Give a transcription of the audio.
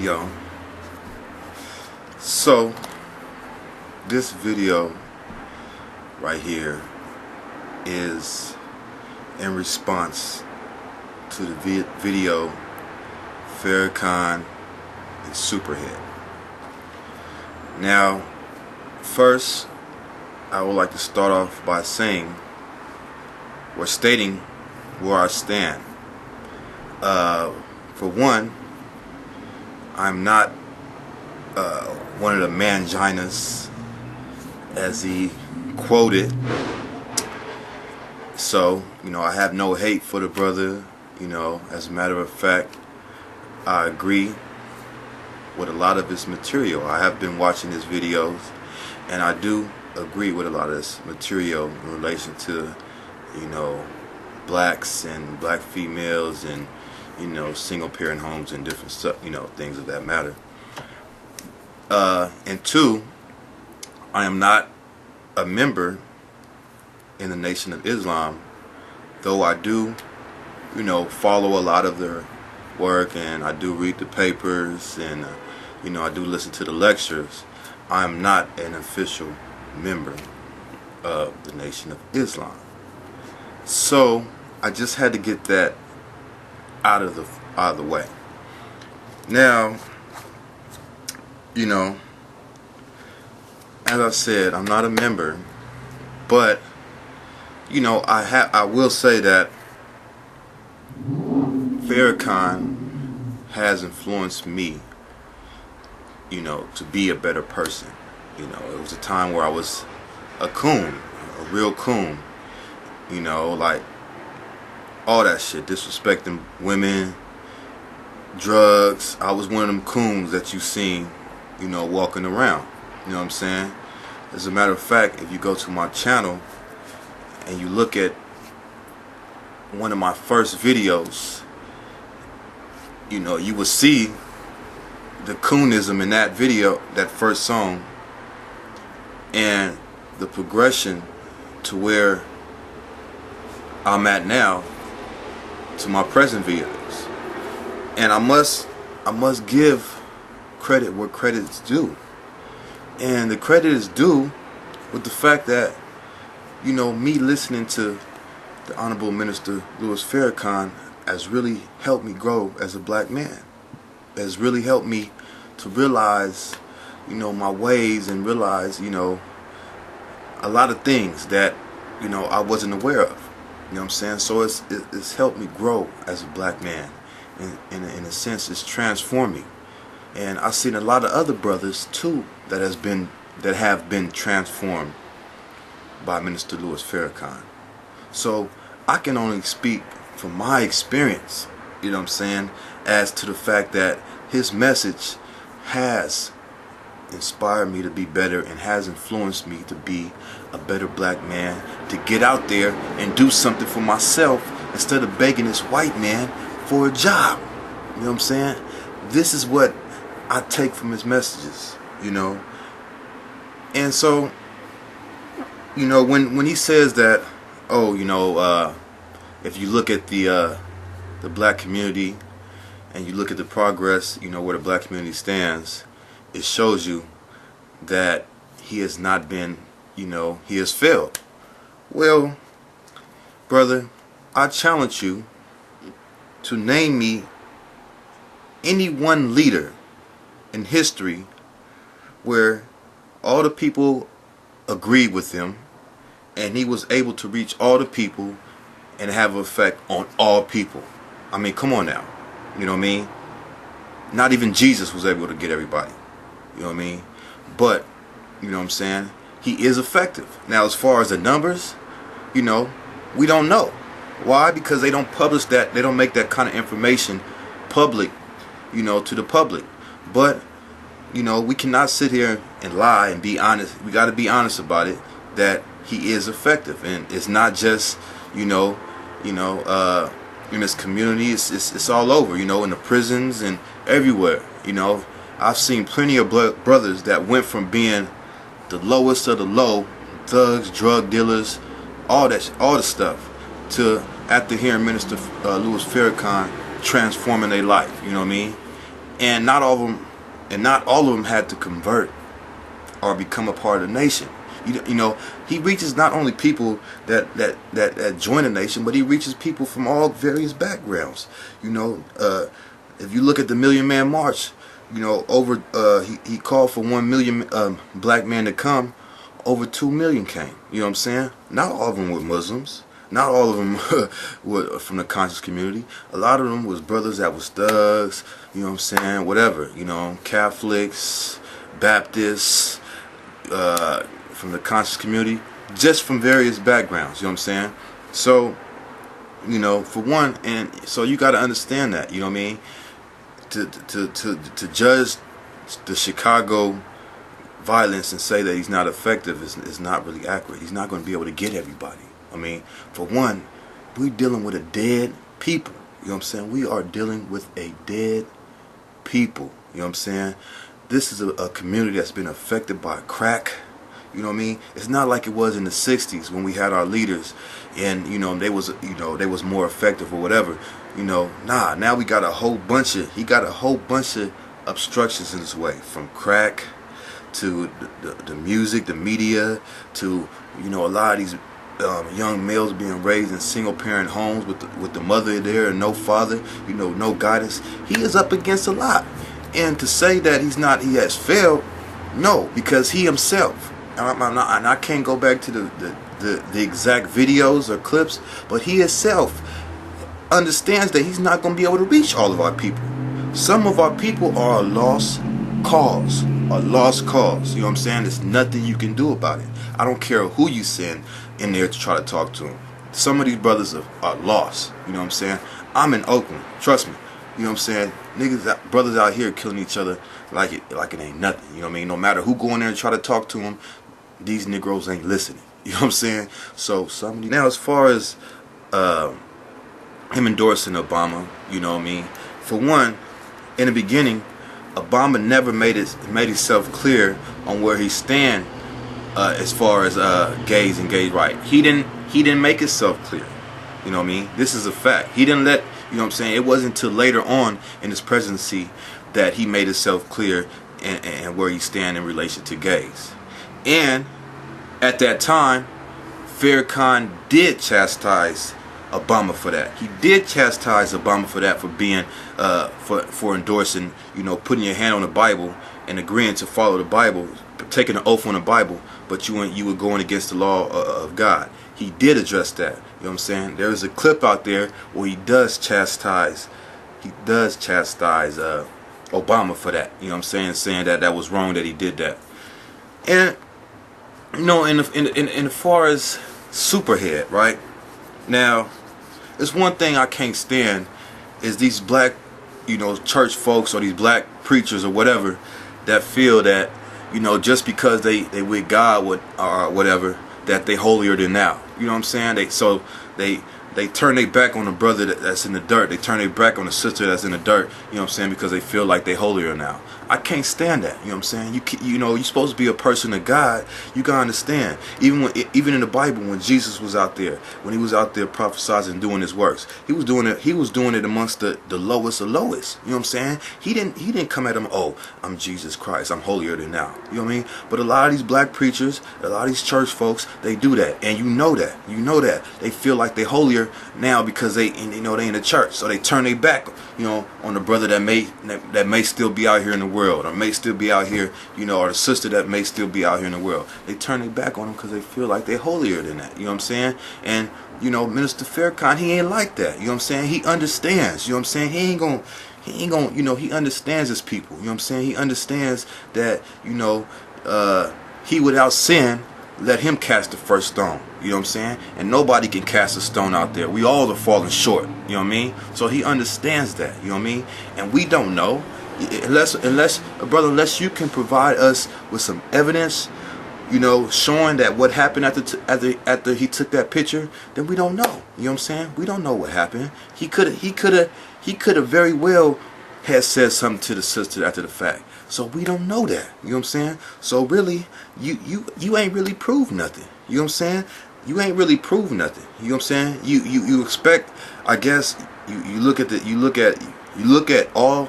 Yo, so this video right here is in response to the video Farrakhan and Superhead. Now, first, I would like to start off by saying or stating where I stand. For one, I'm not one of the manginas, as he quoted. So, I have no hate for the brother. As a matter of fact, I agree with a lot of his material. I have been watching his videos, and I do agree with a lot of his material in relation to, blacks and black females and, single parent homes and different stuff, things of that matter. And two, I am not a member in the Nation of Islam, though I do, follow a lot of their work, and I do read the papers, and I do listen to the lectures. I am not an official member of the Nation of Islam. So I just had to get that out of the way. Now, as I said, I'm not a member, but I will say that Farrakhan has influenced me, to be a better person. It was a time where I was a coon, a real coon, like all that shit, disrespecting women, drugs. I was one of them coons that you seen, walking around. You know what I'm saying? As a matter of fact, if you go to my channel and you look at one of my first videos, you will see the coonism in that video, that first song, and the progression to where I'm at now, to my present videos. And I must give credit where credit's due. And the credit is due with the fact that, me listening to the Honorable Minister Louis Farrakhan has really helped me grow as a black man. Has really helped me to realize, my ways, and realize, a lot of things that, I wasn't aware of. You know what I'm saying? So it's helped me grow as a black man. In a sense, it's transformed me. And I've seen a lot of other brothers too that have been transformed by Minister Louis Farrakhan. So I can only speak from my experience, as to the fact that his message has inspired me to be better and has influenced me to be a better black man, to get out there and do something for myself instead of begging this white man for a job. You know what I'm saying? This is what I take from his messages, And so, when he says that, if you look at the black community and you look at the progress, where the black community stands, it shows you that he has not been, he has failed. Well, brother, I challenge you to name me any one leader in history where all the people agreed with him and he was able to reach all the people and have an effect on all people. I mean, come on now. You know what I mean? Not even Jesus was able to get everybody. You know what I mean? But, you know what I'm saying? He is effective. Now, as far as the numbers, we don't know. Why? Because they don't publish that. They don't make that kind of information public, to the public. But, we cannot sit here and lie and be honest. We got to be honest about it, that he is effective. And it's not just, in this community. It's all over, in the prisons and everywhere. I've seen plenty of brothers that went from being the lowest of the low, thugs, drug dealers, all the stuff, to after hearing Minister Louis Farrakhan transforming their life. You know what I mean? and not all of them had to convert or become a part of the nation. You know, he reaches not only people that join the nation, but he reaches people from all various backgrounds. You know, if you look at the Million Man March, you know, over he called for 1 million black men to come. Over 2 million came. You know what I'm saying? Not all of them were Muslims. Not all of them were from the conscious community. A lot of them was brothers that was thugs. You know what I'm saying? Whatever. You know, Catholics, Baptists, from the conscious community, just from various backgrounds. You know what I'm saying? So, you know, for one, and so you got to understand that. You know what I mean? To judge the Chicago violence and say that he's not effective is not really accurate. He's not going to be able to get everybody. I mean, for one, we're dealing with a dead people. You know what I'm saying? We are dealing with a dead people. You know what I'm saying? This is a community that's been affected by crack. You know what I mean? It's not like it was in the 60s when we had our leaders and, you know, they was more effective or whatever. You know, nah, now we got a whole bunch of obstructions in this way, from crack to the music, the media, to, you know, a lot of these young males being raised in single parent homes with the mother there and no father, you know, no guidance. He is up against a lot. And to say that he has failed, no, because he himself, and I can't go back to the exact videos or clips, but he himself understands that he's not going to be able to reach all of our people. Some of our people are a lost cause. A lost cause. You know what I'm saying? There's nothing you can do about it. I don't care who you send in there to try to talk to them. Some of these brothers are lost. You know what I'm saying? I'm in Oakland. Trust me. You know what I'm saying? Brothers out here killing each other like it ain't nothing. You know what I mean? No matter who go in there and try to talk to them, these Negroes ain't listening. You know what I'm saying? So now, as far as him endorsing Obama, you know what I mean? For one, in the beginning, Obama never made himself clear on where he stand as far as gays and gay rights. He didn't make himself clear. You know what I mean? This is a fact. He didn't let, you know what I'm saying? It wasn't until later on in his presidency that he made himself clear and where he stand in relation to gays. And at that time, Farrakhan did chastise Obama for that. He did chastise Obama for that, for being for endorsing, you know, putting your hand on the Bible and agreeing to follow the Bible, taking an oath on the Bible, but you were going against the law of God. He did address that. You know what I'm saying? There is a clip out there where he does chastise Obama for that. You know what I'm saying that was wrong, that he did that. And you know, in as far as Superhead, right? Now, it's one thing I can't stand is these black, you know, church folks or these black preachers or whatever that feel that, you know, just because they with God or whatever, that they holier than thou. You know what I'm saying? They turn their back on the brother that's in the dirt. They turn their back on the sister that's in the dirt. You know what I'm saying? Because they feel like they holier now. I can't stand that. You know what I'm saying? You know, you're supposed to be a person of God. You gotta understand. Even in the Bible, when Jesus was out there, when he was out there prophesying, doing his works, he was doing it amongst the lowest of lowest. You know what I'm saying? He didn't come at them, oh, I'm Jesus Christ, I'm holier than thou. You know what I mean? But a lot of these black preachers, a lot of these church folks, they do that, and you know that. You know that they feel like they holier now because they in the church, so they turn their back, you know, on the brother that may still be out here in the world, or may still be out here, you know, or the sister that may still be out here in the world. They turn their back on them because they feel like they're holier than that. You know what I'm saying? And you know, Minister Farrakhan, he ain't like that. You know what I'm saying? He understands. You know what I'm saying? He ain't gonna, you know, he understands his people. You know what I'm saying? He understands that, you know, he without sin, let him cast the first stone. You know what I'm saying? And nobody can cast a stone out there. We all are falling short. You know what I mean? So he understands that. You know what I mean? And we don't know. Unless you can provide us with some evidence, you know, showing that what happened after he took that picture, then we don't know. You know what I'm saying? We don't know what happened. He could have very well had said something to the sister after the fact. So we don't know that. You know what I'm saying? So really, you ain't really proved nothing. You know what I'm saying? You ain't really proved nothing. You know what I'm saying? You expect, I guess, you look at all